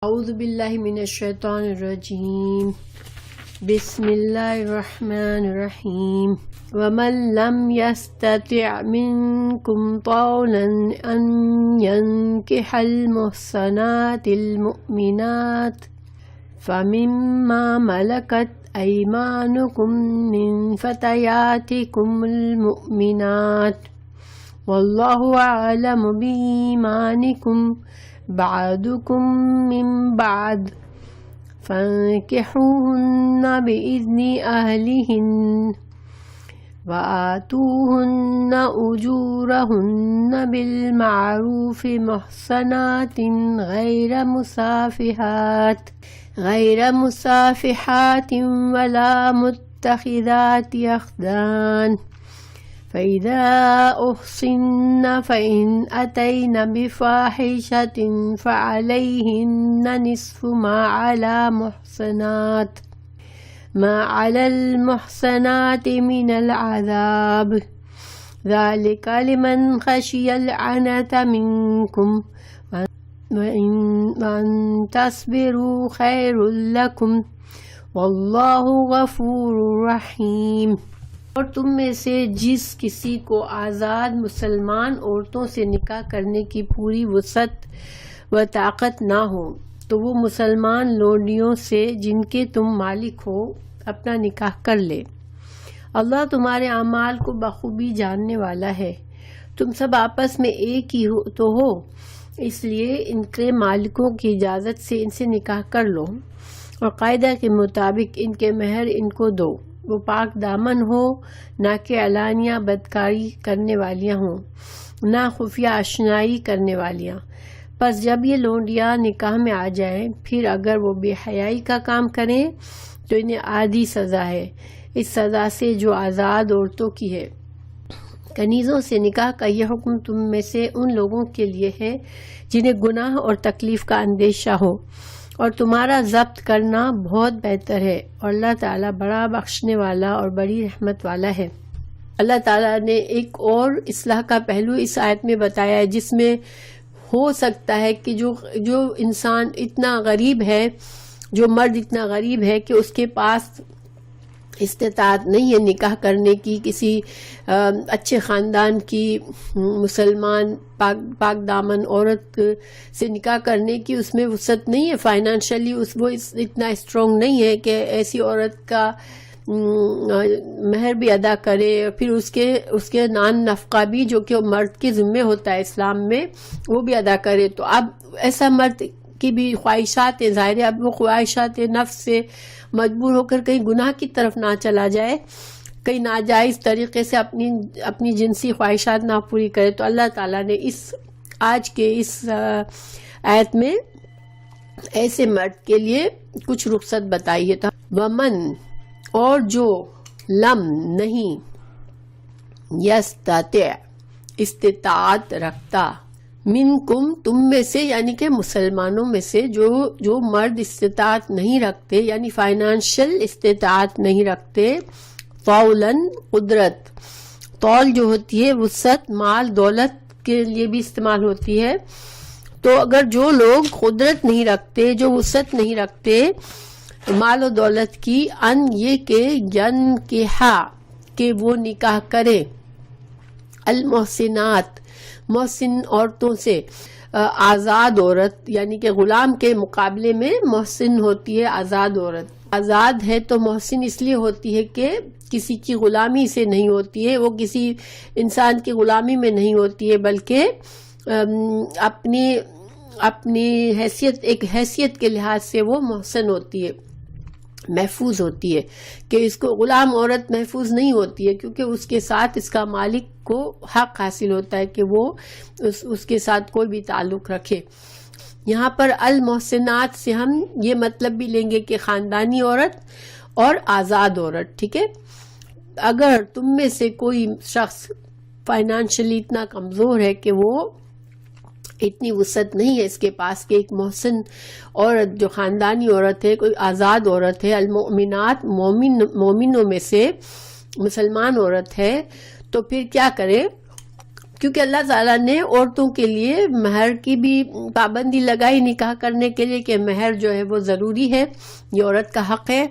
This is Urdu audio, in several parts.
اعوذ باللہ من الشیطان الرجیم بسم اللہ الرحمن الرحیم ومن لم يستطع منكم طولا ان ينكح المحصنات المؤمنات فمما ملكت ايمانكم من فتياتكم المؤمنات والله اعلم بإيمانكم بعضكم من بعض فانكحوهن بإذن أهلهن وآتوهن أجورهن بالمعروف محصنات غير مسافحات ولا متخذات أخدان فإذا أحصن فإن أتين بفاحشة فعليهن نصف ما على المحصنات من العذاب ذلك لمن خشي العنة منكم وأن تصبروا خير لكم والله غفور رحيم۔ اور تم میں سے جس کسی کو آزاد مسلمان عورتوں سے نکاح کرنے کی پوری وسعت و طاقت نہ ہو تو وہ مسلمان لونڈیوں سے جن کے تم مالک ہو اپنا نکاح کر لے۔ اللہ تمہارے اعمال کو بخوبی جاننے والا ہے۔ تم سب آپس میں ایک ہی ہو اس لیے ان کے مالکوں کی اجازت سے ان سے نکاح کر لو اور قاعدہ کے مطابق ان کے مہر ان کو دو۔ وہ پاک دامن ہو، نہ کہ علانیہ بدکاری کرنے والیاں ہوں، نہ خفیہ اشنائی کرنے والیاں۔ پس جب یہ لونڈیاں نکاح میں آ جائیں پھر اگر وہ بے حیائی کا کام کریں تو انہیں آدھی سزا ہے اس سزا سے جو آزاد عورتوں کی ہے۔ کنیزوں سے نکاح کا یہ حکم تم میں سے ان لوگوں کے لیے ہے جنہیں گناہ اور تکلیف کا اندیشہ ہو، اور تمہارا ضبط کرنا بہت بہتر ہے، اور اللہ تعالیٰ بڑا بخشنے والا اور بڑی رحمت والا ہے۔ اللہ تعالیٰ نے ایک اور اصلاح کا پہلو اس آیت میں بتایا ہے جس میں ہو سکتا ہے کہ جو انسان اتنا غریب ہے، جو مرد اتنا غریب ہے کہ اس کے پاس استطاعت نہیں ہے نکاح کرنے کی، کسی اچھے خاندان کی مسلمان پاک دامن عورت سے نکاح کرنے کی اس میں وسعت نہیں ہے، فائنانشلی وہ اتنا اسٹرانگ نہیں ہے کہ ایسی عورت کا مہر بھی ادا کرے اور پھر اس کے نان نفقہ بھی جو کہ مرد کے ذمے ہوتا ہے اسلام میں وہ بھی ادا کرے۔ تو اب ایسا مرد کی بھی خواہشات ہیں، ظاہر ہے اب وہ خواہشات نفس سے مجبور ہو کر کہیں گناہ کی طرف نہ چلا جائے، کئی ناجائز طریقے سے اپنی جنسی خواہشات نہ پوری کرے۔ تو اللہ تعالیٰ نے آج کے اس آیت میں ایسے مرد کے لیے کچھ رخصت بتائی ہے۔ ومن اور جو لم نہیں یستطع استطاعت رکھتا منکم تم میں سے یعنی کہ مسلمانوں میں سے جو مرد استطاعت نہیں رکھتے یعنی فائنانشل استطاعت نہیں رکھتے، طولاً قدرت، طول جو ہوتی ہے وسعت، مال دولت کے لیے بھی استعمال ہوتی ہے۔ تو اگر جو لوگ قدرت نہیں رکھتے، جو وسعت نہیں رکھتے مال و دولت کی، ان یہ کہ ینکحا کہ وہ نکاح کرے، المحسنات محسن عورتوں سے، آزاد عورت یعنی کہ غلام کے مقابلے میں محسن ہوتی ہے آزاد عورت۔ آزاد ہے تو محسن اس لیے ہوتی ہے کہ کسی کی غلامی سے نہیں ہوتی ہے، وہ کسی انسان کی غلامی میں نہیں ہوتی ہے بلکہ اپنی ایک حیثیت کے لحاظ سے وہ محسن ہوتی ہے، محفوظ ہوتی ہے، کہ اس کو غلام عورت محفوظ نہیں ہوتی ہے کیونکہ اس کے ساتھ اس کا مالک کو حق حاصل ہوتا ہے کہ وہ اس کے ساتھ کوئی بھی تعلق رکھے۔ یہاں پر المحسنات سے ہم یہ مطلب بھی لیں گے کہ خاندانی عورت اور آزاد عورت، ٹھیک ہے۔ اگر تم میں سے کوئی شخص فائنانشلی اتنا کمزور ہے کہ وہ اتنی وسعت نہیں ہے اس کے پاس کہ ایک محسن عورت جو خاندانی عورت ہے، کوئی آزاد عورت ہے، المؤمنات مومنوں میں سے مسلمان عورت ہے، تو پھر کیا کرے؟ کیونکہ اللہ تعالیٰ نے عورتوں کے لیے مہر کی بھی پابندی لگائی نکاح کرنے کے لیے کہ مہر جو ہے وہ ضروری ہے، یہ عورت کا حق ہے،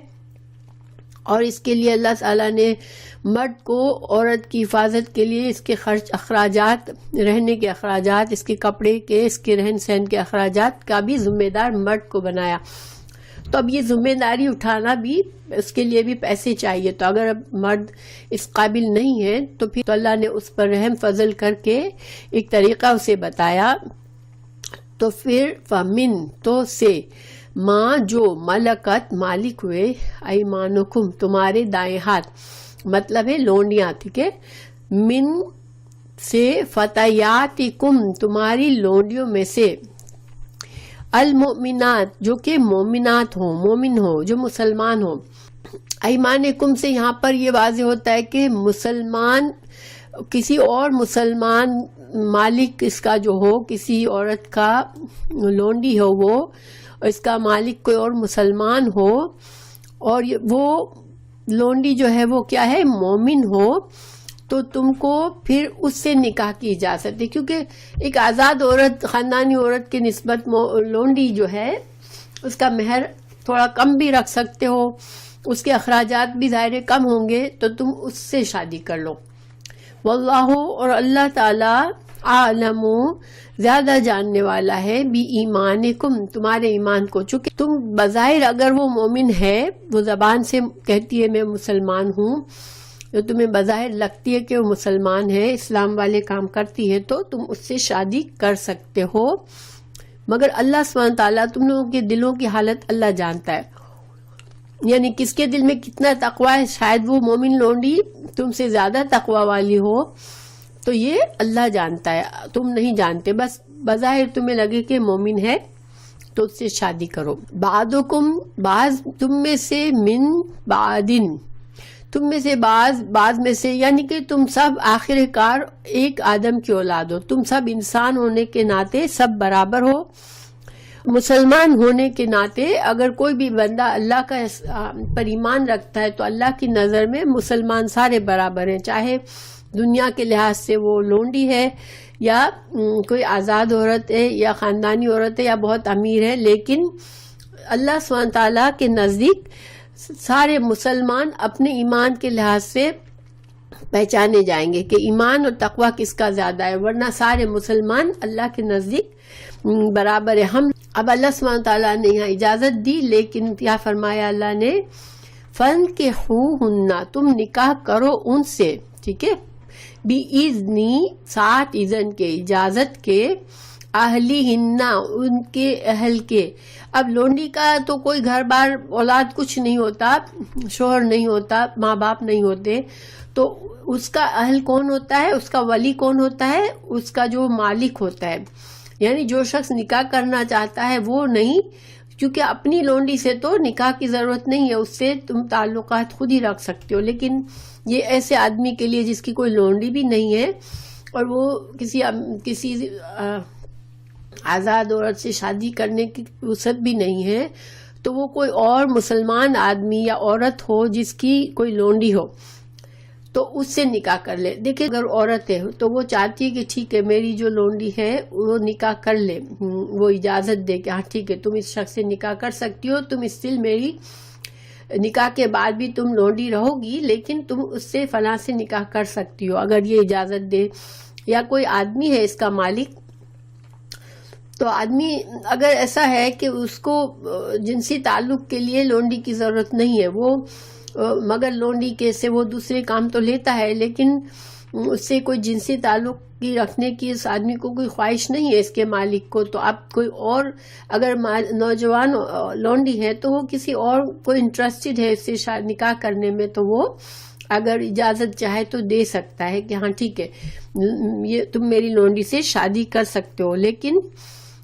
اور اس کے لیے اللہ تعالیٰ نے مرد کو عورت کی حفاظت کے لیے اس کے خرچ اخراجات، رہنے کے اخراجات، اس کے کپڑے کے، اس کے رہن سہن کے اخراجات کا بھی ذمہ دار مرد کو بنایا۔ تو اب یہ ذمہ داری اٹھانا بھی، اس کے لیے بھی پیسے چاہیے، تو اگر اب مرد اس قابل نہیں ہے تو پھر تو اللہ نے اس پر رحم فضل کر کے ایک طریقہ اسے بتایا۔ تو پھر فمن تو سے ماں جو ملکت مالک ہوئے، ایمانکم تمہارے دائیں ہاتھ، مطلب ہے لونڈیاں، ٹھیک ہے، من سے فتیاتکم تمہاری لونڈیوں میں سے، المؤمنات جو کہ مومنات ہوں، مومن ہوں، جو مسلمان ہوں۔ ایمانکم سے یہاں پر یہ واضح ہوتا ہے کہ مسلمان، کسی اور مسلمان مالک اس کا جو ہو، کسی عورت کا لونڈی ہو وہ، اس کا مالک کوئی اور مسلمان ہو، اور وہ لونڈی جو ہے وہ کیا ہے، مومن ہو، تو تم کو پھر اس سے نکاح کی اجازت ہے، کیونکہ ایک آزاد عورت، خاندانی عورت کی نسبت لونڈی جو ہے اس کا مہر تھوڑا کم بھی رکھ سکتے ہو، اس کے اخراجات بھی ظاہر کم ہوں گے، تو تم اس سے شادی کر لو۔ واللہ، اور اللہ تعالی، عالم زیادہ جاننے والا ہے، بی ایمانکم تمہارے ایمان کو، چونکہ تم بظاہر اگر وہ مومن ہے، وہ زبان سے کہتی ہے میں مسلمان ہوں، جو تمہیں بظاہر لگتی ہے کہ وہ مسلمان ہے، اسلام والے کام کرتی ہے، تو تم اس سے شادی کر سکتے ہو، مگر اللہ سبحانہ تعالیٰ تم لوگوں کے دلوں کی حالت اللہ جانتا ہے، یعنی کس کے دل میں کتنا تقوی ہے، شاید وہ مومن لونڈی تم سے زیادہ تقوی والی ہو، تو یہ اللہ جانتا ہے، تم نہیں جانتے، بس بظاہر تمہیں لگے کہ مومن ہے تو اس سے شادی کرو۔ بعضکم بعض تم میں سے، من بعدن تم میں سے بعض میں سے، یعنی کہ تم سب آخر کار ایک آدم کی اولاد ہو، تم سب انسان ہونے کے ناطے سب برابر ہو، مسلمان ہونے کے ناطے اگر کوئی بھی بندہ اللہ کا پر ایمان رکھتا ہے تو اللہ کی نظر میں مسلمان سارے برابر ہیں، چاہے دنیا کے لحاظ سے وہ لونڈی ہے یا کوئی آزاد عورت ہے یا خاندانی عورت ہے یا بہت امیر ہے، لیکن اللہ سبحانہ تعالیٰ کے نزدیک سارے مسلمان اپنے ایمان کے لحاظ سے پہچانے جائیں گے کہ ایمان اور تقوی کس کا زیادہ ہے، ورنہ سارے مسلمان اللہ کے نزدیک برابر ہے۔ ہم اب اللہ سبحانہ تعالیٰ نے یہاں اجازت دی، لیکن کیا فرمایا اللہ نے، فَانكِحُوهُنَّ تم نکاح کرو ان سے، ٹھیک ہے، بِإِذْنِ ساتھ اذن کے، اجازت کے، اہلہن ان کے اہل کے۔ اب لونڈی کا تو کوئی گھر بار اولاد کچھ نہیں ہوتا، شوہر نہیں ہوتا، ماں باپ نہیں ہوتے، تو اس کا اہل کون ہوتا ہے، اس کا ولی کون ہوتا ہے، اس کا جو مالک ہوتا ہے، یعنی جو شخص نکاح کرنا چاہتا ہے وہ نہیں، کیونکہ اپنی لونڈی سے تو نکاح کی ضرورت نہیں ہے، اس سے تم تعلقات خود ہی رکھ سکتے ہو، لیکن یہ ایسے آدمی کے لیے جس کی کوئی لونڈی بھی نہیں ہے اور وہ کسی آزاد عورت سے شادی کرنے کی وسعت بھی نہیں ہے، تو وہ کوئی اور مسلمان آدمی یا عورت ہو جس کی کوئی لونڈی ہو تو اس سے نکاح کر لے۔ دیکھیں اگر عورت ہے تو وہ چاہتی ہے کہ ٹھیک ہے میری جو لونڈی ہے وہ نکاح کر لے، وہ اجازت دے کہ ہاں ٹھیک ہے تم اس شخص سے نکاح کر سکتی ہو، تم اسٹل میری نکاح کے بعد بھی تم لونڈی رہو گی، لیکن تم اس سے فلاں سے نکاح کر سکتی ہو اگر یہ اجازت دے۔ یا کوئی آدمی ہے اس کا مالک، تو آدمی اگر ایسا ہے کہ اس کو جنسی تعلق کے لیے لونڈی کی ضرورت نہیں ہے، وہ مگر لونڈی کے سے وہ دوسرے کام تو لیتا ہے، لیکن اس سے کوئی جنسی تعلق کی رکھنے کی اس آدمی کو کوئی خواہش نہیں ہے اس کے مالک کو، تو اب کوئی اور اگر نوجوان لونڈی ہے تو وہ کسی اور کوئی انٹرسٹڈ ہے اس سے نکاح کرنے میں، تو وہ اگر اجازت چاہے تو دے سکتا ہے کہ ہاں ٹھیک ہے یہ تم میری لونڈی سے شادی کر سکتے ہو، لیکن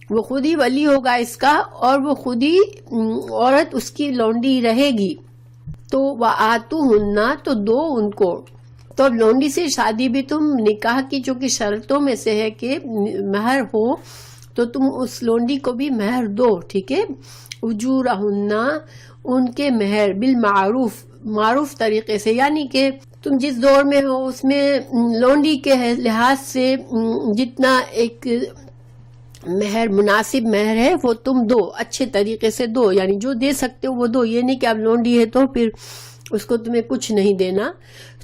وہ خود ہی ولی ہوگا اس کا اور وہ خود ہی عورت اس کی لونڈی رہے گی۔ تو وَآتُوهُنَّ تو دو ان کو، تو اب لونڈی سے شادی بھی تم نکاح کی چونکہ شرطوں میں سے ہے کہ مہر ہو، تو تم اس لونڈی کو بھی مہر دو، ٹھیک ہے، اجورہن ان کے مہر، بالمعروف معروف طریقے سے، یعنی کہ تم جس دور میں ہو اس میں لونڈی کے لحاظ سے جتنا ایک مہر مناسب مہر ہے وہ تم دو، اچھے طریقے سے دو، یعنی جو دے سکتے ہو وہ دو، یہ نہیں کہ اب لونڈی ہے تو پھر اس کو تمہیں کچھ نہیں دینا،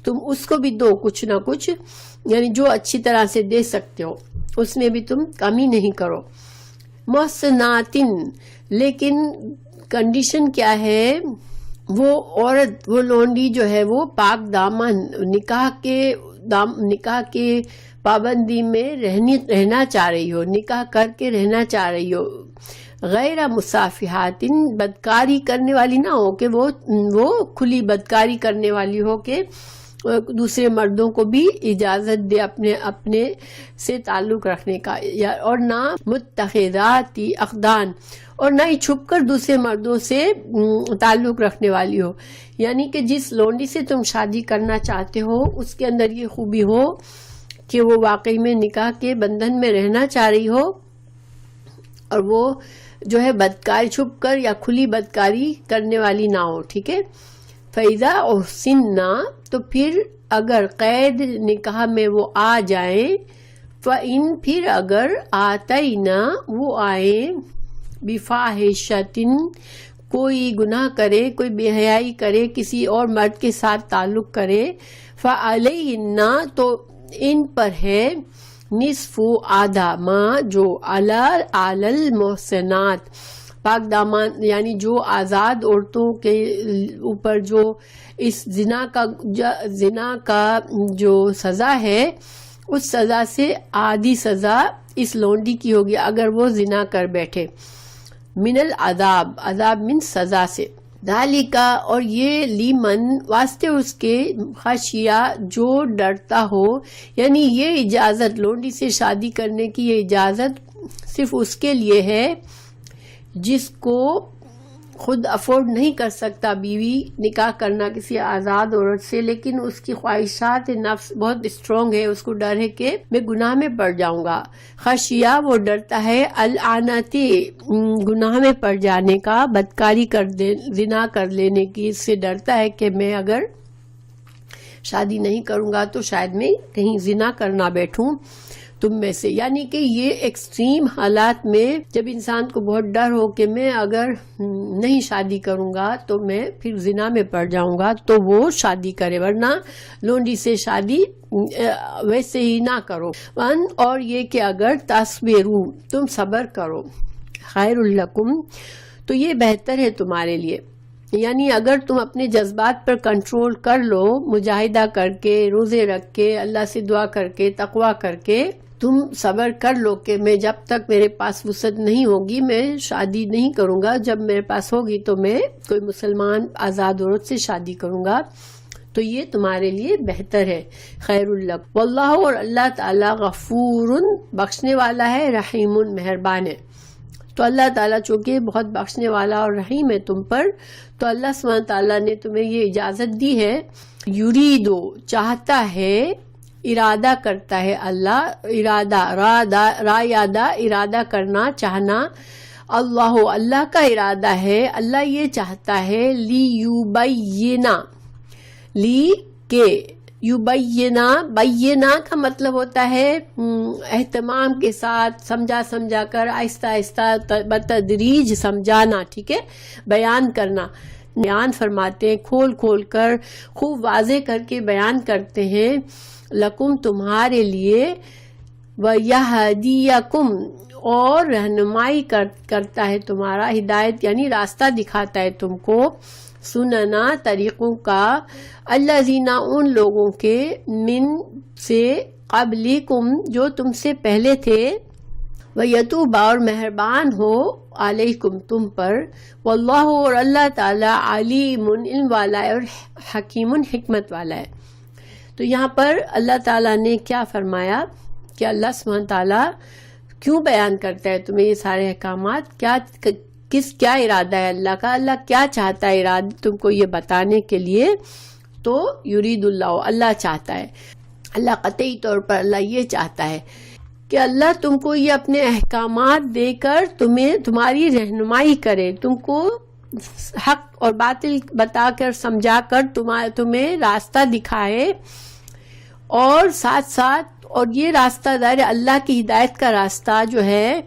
تم اس کو بھی دو کچھ نہ کچھ، یعنی جو اچھی طرح سے دے سکتے ہو اس میں بھی تم کمی نہیں کرو۔ محسناتن، لیکن کنڈیشن کیا ہے، وہ عورت، وہ لونڈی جو ہے وہ پاک دامن، نکاح کے پابندی میں رہنا چاہ رہی ہو، نکاح کر کے رہنا چاہ رہی ہو، غیر مصافحات، بدکاری کرنے والی نہ ہو کہ وہ کھلی بدکاری کرنے والی ہو کہ دوسرے مردوں کو بھی اجازت دے اپنے سے تعلق رکھنے کا، اور نہ متخذات اخدان، اور نہ ہی چھپ کر دوسرے مردوں سے تعلق رکھنے والی ہو، یعنی کہ جس لونڈی سے تم شادی کرنا چاہتے ہو اس کے اندر یہ خوبی ہو کہ وہ واقعی میں نکاح کے بندھن میں رہنا چاہ رہی ہو، اور وہ جو ہے بدکاری چھپ کر یا کھلی بدکاری کرنے والی نہ ہو، ٹھیک ہے۔ فَإِذَا أُحْسِنَّ، تو پھر اگر قید نکاح میں وہ آ جائیں، فَإِن، پھر اگر آتَيْنَا، وہ آئیں، بِفَاحِشَةٍ، کوئی گناہ کرے، کوئی بے حیائی کرے، کسی اور مرد کے ساتھ تعلق کرے، فَعَلَيْهِنَّ، تو ان پر ہے، نصف، آدھا، ما، جو علی المحسنات، پاک دامان، یعنی جو آزاد عورتوں کے اوپر جو اس زنا کا جو سزا ہے اس سزا سے آدھی سزا اس لونڈی کی ہوگی اگر وہ زنا کر بیٹھے، من العذاب، عذاب من سزا سے، ذالکا، اور یہ لیمن، واسطے اس کے، خشیہ، جو ڈرتا ہو، یعنی یہ اجازت لونڈی سے شادی کرنے کی یہ اجازت صرف اس کے لیے ہے جس کو خود افورڈ نہیں کر سکتا بیوی نکاح کرنا کسی آزاد عورت سے، لیکن اس کی خواہشات نفس بہت اسٹرانگ ہے، اس کو ڈر ہے کہ میں گناہ میں پڑ جاؤں گا، خشیہ، وہ ڈرتا ہے، العنتی، گناہ میں پڑ جانے کا، بدکاری زنا کر لینے کی، اس سے ڈرتا ہے کہ میں اگر شادی نہیں کروں گا تو شاید میں کہیں زنا کرنا بیٹھوں تم میں سے، یعنی کہ یہ ایکسٹریم حالات میں جب انسان کو بہت ڈر ہو کہ میں اگر نہیں شادی کروں گا تو میں پھر زنا میں پڑ جاؤں گا، تو وہ شادی کرے، ورنہ لونڈی سے شادی ویسے ہی نہ کرو۔ اور یہ کہ اگر تصبروا، تم صبر کرو، خیر لکم، تو یہ بہتر ہے تمہارے لیے، یعنی اگر تم اپنے جذبات پر کنٹرول کر لو، مجاہدہ کر کے، روزے رکھ کے، اللہ سے دعا کر کے، تقوی کر کے تم صبر کر لو کہ میں جب تک میرے پاس وسعت نہیں ہوگی میں شادی نہیں کروں گا، جب میرے پاس ہوگی تو میں کوئی مسلمان آزاد عورت سے شادی کروں گا، تو یہ تمہارے لیے بہتر ہے، خیر لکم، واللہ، اور اللہ تعالی، غفور، بخشنے والا ہے، رحیم، مہربان ہے۔ تو اللہ تعالیٰ چونکہ بہت بخشنے والا اور رحیم ہے تم پر، تو اللہ سبحانہ تعالیٰ نے تمہیں یہ اجازت دی ہے، یریدو، چاہتا ہے، ارادہ کرتا ہے اللہ، ارادہ کرنا، چاہنا، اللہ کا ارادہ ہے، اللہ یہ چاہتا ہے، لیبینا، کے یبینا، بینا کا مطلب ہوتا ہے اہتمام کے ساتھ، سمجھا کر، آہستہ آہستہ، بتدریج سمجھانا، ٹھیک ہے، بیان کرنا، بیان فرماتے ہیں، کھول کر، خوب واضح کر کے بیان کرتے ہیں، لکم، تمہارے لیے، وَيَهْدِيَكُمْ، اور رہنمائی کرتا ہے تمہارا، ہدایت یعنی راستہ دکھاتا ہے تم کو، سننا، طریقوں کا، الذین، ان لوگوں کے، من سے، قبلکم، جو تم سے پہلے تھے، وَيَتُوبَ، اور مہربان ہو، علیکم، تم پر، واللہ، اور اللہ تعالی، علیم، علم والا ہے، اور حکیم، حکمت والا ہے۔ تو یہاں پر اللہ تعالیٰ نے کیا فرمایا کہ اللہ سبحانہ تعالیٰ کیوں بیان کرتا ہے تمہیں یہ سارے احکامات، کیا ارادہ ہے اللہ کا، اللہ کیا چاہتا ہے، ارادہ تم کو یہ بتانے کے لیے، تو یرید اللہ چاہتا ہے، اللہ قطعی طور پر اللہ یہ چاہتا ہے کہ اللہ تم کو یہ اپنے احکامات دے کر تمہیں، تمہاری رہنمائی کرے، تم کو حق اور باطل بتا کر سمجھا کر تمہیں راستہ دکھائے، اور ساتھ ساتھ اور یہ راستہ دار اللہ کی ہدایت کا راستہ جو ہے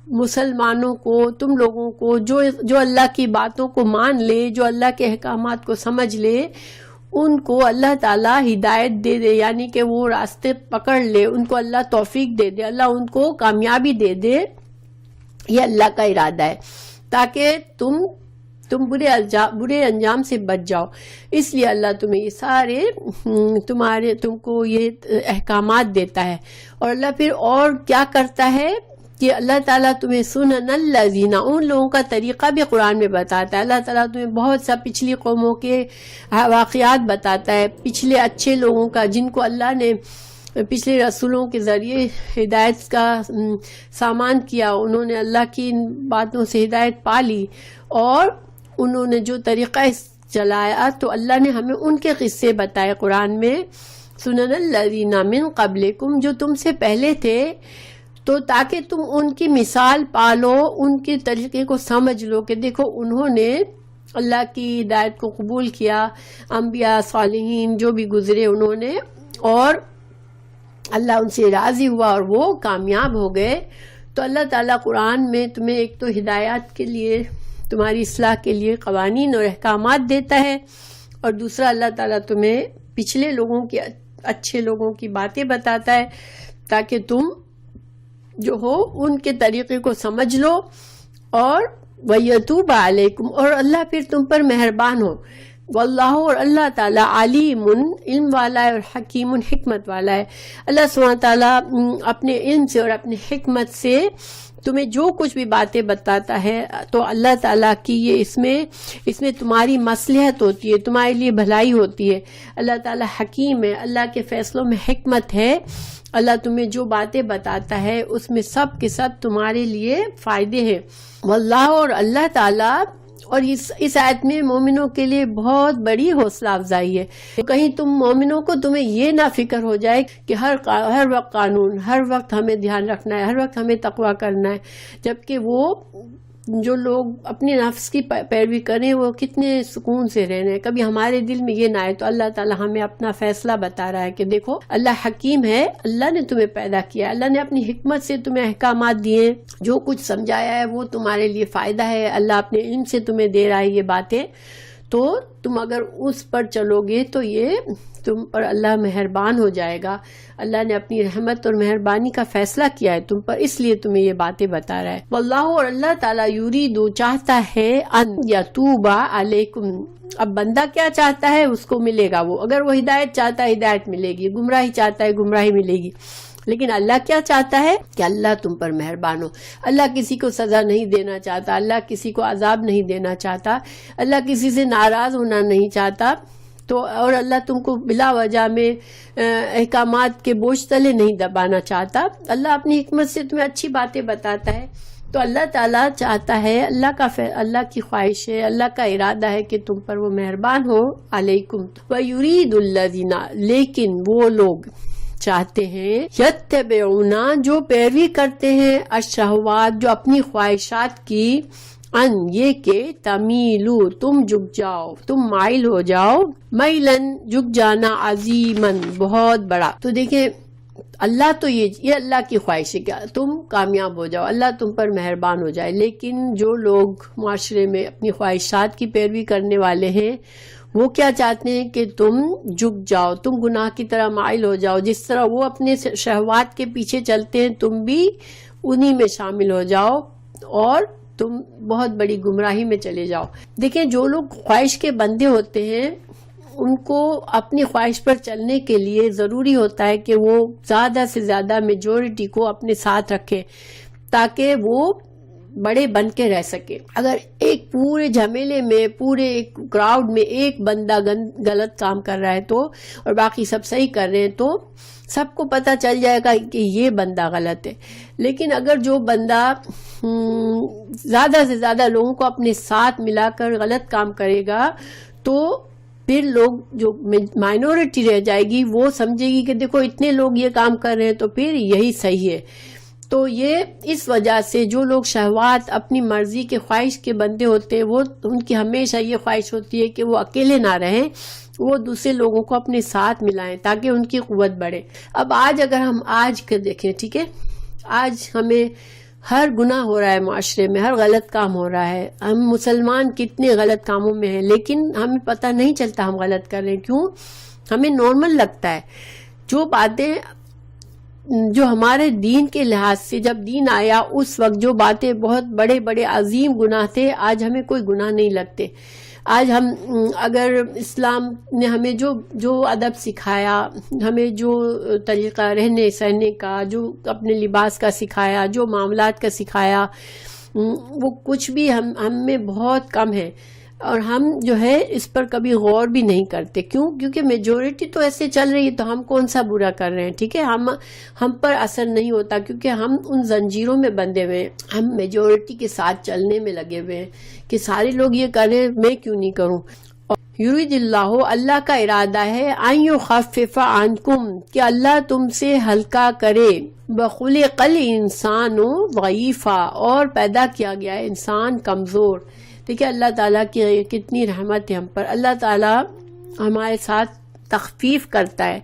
مسلمانوں کو، تم لوگوں کو جو اللہ کی باتوں کو مان لے، جو اللہ کے احکامات کو سمجھ لے، ان کو اللہ تعالیٰ ہدایت دے دے، یعنی کہ وہ راستے پکڑ لے، ان کو اللہ توفیق دے دے، اللہ ان کو کامیابی دے دے، یہ اللہ کا ارادہ ہے، تاکہ تم برے انجام سے بچ جاؤ۔ اس لیے اللہ تمہیں یہ سارے تم کو یہ احکامات دیتا ہے۔ اور اللہ پھر اور کیا کرتا ہے کہ اللہ تعالیٰ تمہیں سنن الذین، ان لوگوں کا طریقہ بھی قرآن میں بتاتا ہے۔ اللہ تعالیٰ تمہیں بہت سا پچھلی قوموں کے واقعات بتاتا ہے، پچھلے اچھے لوگوں کا، جن کو اللہ نے پچھلے رسولوں کے ذریعے ہدایت کا سامان کیا، انہوں نے اللہ کی ان باتوں سے ہدایت پا لی اور انہوں نے جو طریقہ چلایا، تو اللہ نے ہمیں ان کے قصے بتائے قرآن میں، سنن الذین من قبلکم، جو تم سے پہلے تھے، تو تاکہ تم ان کی مثال پالو، ان کے طریقے کو سمجھ لو کہ دیکھو انہوں نے اللہ کی ہدایت کو قبول کیا، انبیاء صالحین جو بھی گزرے انہوں نے، اور اللہ ان سے راضی ہوا اور وہ کامیاب ہو گئے۔ تو اللہ تعالیٰ قرآن میں تمہیں ایک تو ہدایات کے لیے، تمہاری اصلاح کے لیے قوانین اور احکامات دیتا ہے، اور دوسرا اللہ تعالیٰ تمہیں پچھلے لوگوں کی، اچھے لوگوں کی باتیں بتاتا ہے، تاکہ تم جو ہو ان کے طریقے کو سمجھ لو، اور وَيَتُوبَ عَلَيْكُمْ، اور اللہ پھر تم پر مہربان ہو۔ واللہ، اور اللہ تعالیٰ علیم، علم والا ہے، اور حکیم، حکمت والا ہے۔ اللہ سبحانہ تعالیٰ اپنے علم سے اور اپنے حکمت سے تمہیں جو کچھ بھی باتیں بتاتا ہے، تو اللہ تعالیٰ کی یہ اس میں تمہاری مصلحت ہوتی ہے، تمہارے لیے بھلائی ہوتی ہے۔ اللہ تعالیٰ حکیم ہے، اللہ کے فیصلوں میں حکمت ہے۔ اللہ تمہیں جو باتیں بتاتا ہے اس میں سب کے سب تمہارے لیے فائدے ہیں۔ واللہ، اور اللہ تعالیٰ، اور اس آیت میں مومنوں کے لیے بہت بڑی حوصلہ افزائی ہے۔ کہیں تم مومنوں کو تمہیں یہ نہ فکر ہو جائے کہ ہر وقت قانون، ہر وقت ہمیں دھیان رکھنا ہے، ہر وقت ہمیں تقویٰ کرنا ہے، جبکہ وہ جو لوگ اپنے نفس کی پیروی کریں وہ کتنے سکون سے رہ رہے ہیں۔ کبھی ہمارے دل میں یہ نہ آئے، تو اللہ تعالیٰ ہمیں اپنا فیصلہ بتا رہا ہے کہ دیکھو اللہ حکیم ہے، اللہ نے تمہیں پیدا کیا، اللہ نے اپنی حکمت سے تمہیں احکامات دیے، جو کچھ سمجھایا ہے وہ تمہارے لیے فائدہ ہے، اللہ اپنے علم سے تمہیں دے رہا ہے یہ باتیں، تو تم اگر اس پر چلو گے تو یہ تم پر اللہ مہربان ہو جائے گا۔ اللہ نے اپنی رحمت اور مہربانی کا فیصلہ کیا ہے تم پر، اس لیے تمہیں یہ باتیں بتا رہا ہے۔ واللہ، اور اللہ تعالیٰ یرید، چاہتا ہے، ان یتوب علیکم، اب بندہ کیا چاہتا ہے اس کو ملے گا، وہ اگر وہ ہدایت چاہتا ہے ہدایت ملے گی، گمراہی چاہتا ہے گمراہی ملے گی، لیکن اللہ کیا چاہتا ہے کہ اللہ تم پر مہربان ہو۔ اللہ کسی کو سزا نہیں دینا چاہتا، اللہ کسی کو عذاب نہیں دینا چاہتا، اللہ کسی سے ناراض ہونا نہیں چاہتا، تو اور اللہ تم کو بلا وجہ میں احکامات کے بوجھ تلے نہیں دبانا چاہتا۔ اللہ اپنی حکمت سے تمہیں اچھی باتیں بتاتا ہے، تو اللہ تعالیٰ چاہتا ہے، اللہ کی خواہش ہے، اللہ کا ارادہ ہے کہ تم پر وہ مہربان ہو علیکم۔ وَيُرِيدُ الَّذِينَ، لیکن وہ لوگ چاہتے ہیں، یتبعون، جو پیروی کرتے ہیں، الشہوات، جو اپنی خواہشات کی، ان، یہ کہ تمیلو، تم جھک جاؤ، تم مائل ہو جاؤ، میلن، جھک جانا، عظیمن، بہت بڑا۔ تو دیکھیں اللہ تو یہ اللہ کی خواہش ہے کہ تم کامیاب ہو جاؤ، اللہ تم پر مہربان ہو جائے، لیکن جو لوگ معاشرے میں اپنی خواہشات کی پیروی کرنے والے ہیں وہ کیا چاہتے ہیں کہ تم جھک جاؤ، تم گناہ کی طرح مائل ہو جاؤ، جس طرح وہ اپنے شہوات کے پیچھے چلتے ہیں تم بھی انہی میں شامل ہو جاؤ اور تم بہت بڑی گمراہی میں چلے جاؤ۔ دیکھیں جو لوگ خواہش کے بندے ہوتے ہیں ان کو اپنی خواہش پر چلنے کے لیے ضروری ہوتا ہے کہ وہ زیادہ سے زیادہ میجورٹی کو اپنے ساتھ رکھے تاکہ وہ بڑے بن کے رہ سکے۔ اگر ایک پورے جھمیلے میں، پورے ایک کراؤڈ میں ایک بندہ غلط کام کر رہا ہے تو اور باقی سب صحیح کر رہے ہیں تو سب کو پتہ چل جائے گا کہ یہ بندہ غلط ہے۔ لیکن اگر جو بندہ زیادہ سے زیادہ لوگوں کو اپنے ساتھ ملا کر غلط کام کرے گا تو پھر لوگ جو مائنورٹی رہ جائے گی وہ سمجھے گی کہ دیکھو اتنے لوگ یہ کام کر رہے ہیں تو پھر یہی صحیح ہے۔ تو یہ اس وجہ سے جو لوگ شہوات اپنی مرضی کے خواہش کے بندے ہوتے ہیں، وہ ان کی ہمیشہ یہ خواہش ہوتی ہے کہ وہ اکیلے نہ رہیں، وہ دوسرے لوگوں کو اپنے ساتھ ملائیں تاکہ ان کی قوت بڑھے۔ اب اگر ہم آج کے دیکھیں، ٹھیک ہے، آج ہمیں ہر گناہ ہو رہا ہے، معاشرے میں ہر غلط کام ہو رہا ہے، ہم مسلمان کتنے غلط کاموں میں ہیں لیکن ہمیں پتہ نہیں چلتا ہم غلط کر رہے ہیں۔ کیوں؟ ہمیں نارمل لگتا ہے جو باتیں جو ہمارے دین کے لحاظ سے، جب دین آیا اس وقت جو باتیں بہت بڑے بڑے عظیم گناہ تھے، آج ہمیں کوئی گناہ نہیں لگتے۔ آج ہم اگر اسلام نے ہمیں جو ادب سکھایا، ہمیں جو طریقہ رہنے سہنے کا، جو اپنے لباس کا سکھایا، جو معاملات کا سکھایا، وہ کچھ بھی ہم میں بہت کم ہے، اور ہم جو ہے اس پر کبھی غور بھی نہیں کرتے۔ کیوں؟ کیونکہ میجورٹی تو ایسے چل رہی ہے، تو ہم کون سا برا کر رہے ہیں؟ ٹھیک ہے، ہم پر اثر نہیں ہوتا کیونکہ ہم ان زنجیروں میں بندھے ہوئے ہیں، ہم میجورٹی کے ساتھ چلنے میں لگے ہوئے ہیں کہ سارے لوگ یہ کر رہے ہیں، میں کیوں نہیں کروں۔ یرید اللہ، اللہ کا ارادہ ہے، ان یخفف عنکم، کہ اللہ تم سے ہلکا کرے، بخلق الانسان ضعیفا، اور پیدا کیا گیا ہے انسان کمزور۔ دیکھیں اللہ تعالیٰ کی کتنی رحمت ہے ہم پر، اللہ تعالیٰ ہمارے ساتھ تخفیف کرتا ہے۔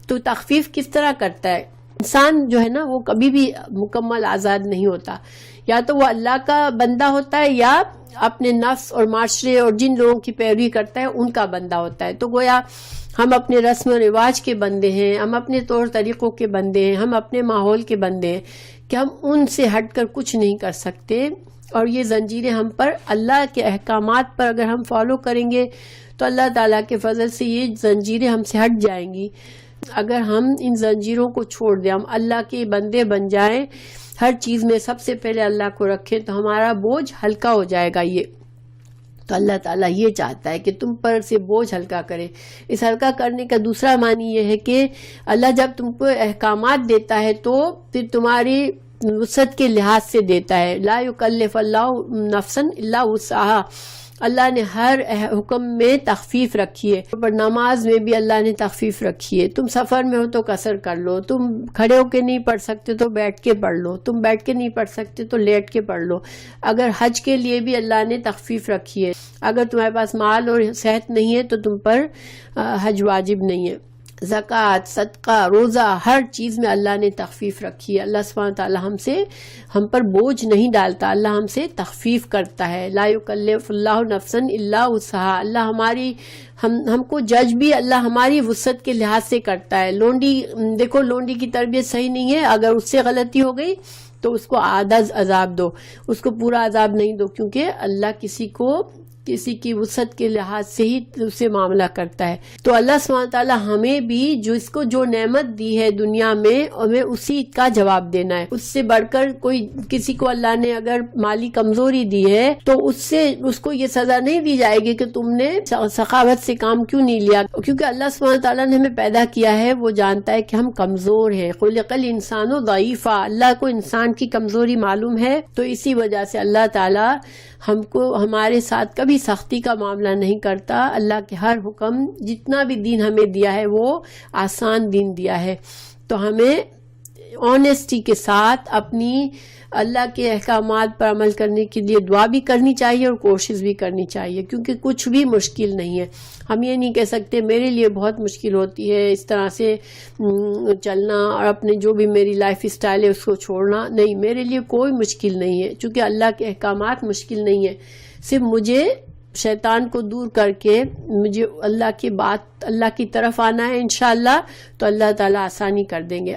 تو تخفیف کس طرح کرتا ہے؟ انسان جو ہے نا وہ کبھی بھی مکمل آزاد نہیں ہوتا، یا تو وہ اللہ کا بندہ ہوتا ہے یا اپنے نفس اور معاشرے اور جن لوگوں کی پیروی کرتا ہے ان کا بندہ ہوتا ہے۔ تو گویا ہم اپنے رسم و رواج کے بندے ہیں، ہم اپنے طور طریقوں کے بندے ہیں، ہم اپنے ماحول کے بندے ہیں کہ ہم ان سے ہٹ کر کچھ نہیں کر سکتے، اور یہ زنجیریں ہم پر، اللہ کے احکامات پر اگر ہم فالو کریں گے تو اللہ تعالیٰ کے فضل سے یہ زنجیریں ہم سے ہٹ جائیں گی۔ اگر ہم ان زنجیروں کو چھوڑ دیں، ہم اللہ کے بندے بن جائیں، ہر چیز میں سب سے پہلے اللہ کو رکھیں، تو ہمارا بوجھ ہلکا ہو جائے گا۔ یہ تو اللہ تعالیٰ یہ چاہتا ہے کہ تم پر سے بوجھ ہلکا کرے۔ اس ہلکا کرنے کا دوسرا معنی یہ ہے کہ اللہ جب تم کو احکامات دیتا ہے تو پھر تمہاری وسعت کے لحاظ سے دیتا ہے۔ لا یکلف اللہ نفسا الا وسعها، اللہ نے ہر حکم میں تخفیف رکھی ہے، پر نماز میں بھی اللہ نے تخفیف رکھی ہے۔ تم سفر میں ہو تو قصر کر لو، تم کھڑے ہو کے نہیں پڑھ سکتے تو بیٹھ کے پڑھ لو، تم بیٹھ کے نہیں پڑھ سکتے تو لیٹ کے پڑھ لو۔ اگر حج کے لیے بھی اللہ نے تخفیف رکھی ہے، اگر تمہارے پاس مال اور صحت نہیں ہے تو تم پر حج واجب نہیں ہے۔ زکوٰۃ، صدقہ، روزہ، ہر چیز میں اللہ نے تخفیف رکھی ہے۔ اللہ سبحانہ تعالیٰ ہم پر بوجھ نہیں ڈالتا، اللہ ہم سے تخفیف کرتا ہے۔ لا یکلف اللہ نفسا الا وسعها، اللہ ہم کو جج بھی اللہ ہماری وسعت کے لحاظ سے کرتا ہے۔ لونڈی دیکھو، لونڈی کی تربیت صحیح نہیں ہے، اگر اس سے غلطی ہو گئی تو اس کو آدھا عذاب دو، اس کو پورا عذاب نہیں دو، کیونکہ اللہ کسی کی وسعت کے لحاظ سے ہی اسے معاملہ کرتا ہے۔ تو اللہ سبحانہ تعالیٰ ہمیں بھی جو نعمت دی ہے دنیا میں، ہمیں اسی کا جواب دینا ہے۔ اس سے بڑھ کر کسی کو اللہ نے اگر مالی کمزوری دی ہے تو اس کو یہ سزا نہیں دی جائے گی کہ تم نے سخاوت سے کام کیوں نہیں لیا، کیونکہ اللہ سبحانہ تعالیٰ نے ہمیں پیدا کیا ہے، وہ جانتا ہے کہ ہم کمزور ہیں۔ خلق الانسان ضعیفا، اللہ کو انسان کی کمزوری معلوم ہے، تو اسی وجہ سے اللہ تعالیٰ ہمارے ساتھ کبھی سختی کا معاملہ نہیں کرتا۔ اللہ کے ہر حکم، جتنا بھی دین ہمیں دیا ہے وہ آسان دین دیا ہے۔ تو ہمیں آنیسٹی کے ساتھ اپنی اللہ کے احکامات پر عمل کرنے کے لیے دعا بھی کرنی چاہیے اور کوشش بھی کرنی چاہیے، کیونکہ کچھ بھی مشکل نہیں ہے۔ ہم یہ نہیں کہہ سکتے میرے لیے بہت مشکل ہوتی ہے اس طرح سے چلنا اور اپنے جو بھی میری لائف اسٹائل ہے اس کو چھوڑنا، نہیں، میرے لیے کوئی مشکل نہیں ہے، چونکہ اللہ کے احکامات مشکل نہیں ہے۔ صرف مجھے شیطان کو دور کر کے مجھے اللہ کی طرف آنا ہے، انشاءاللہ تو اللہ تعالیٰ آسانی کر دیں گے۔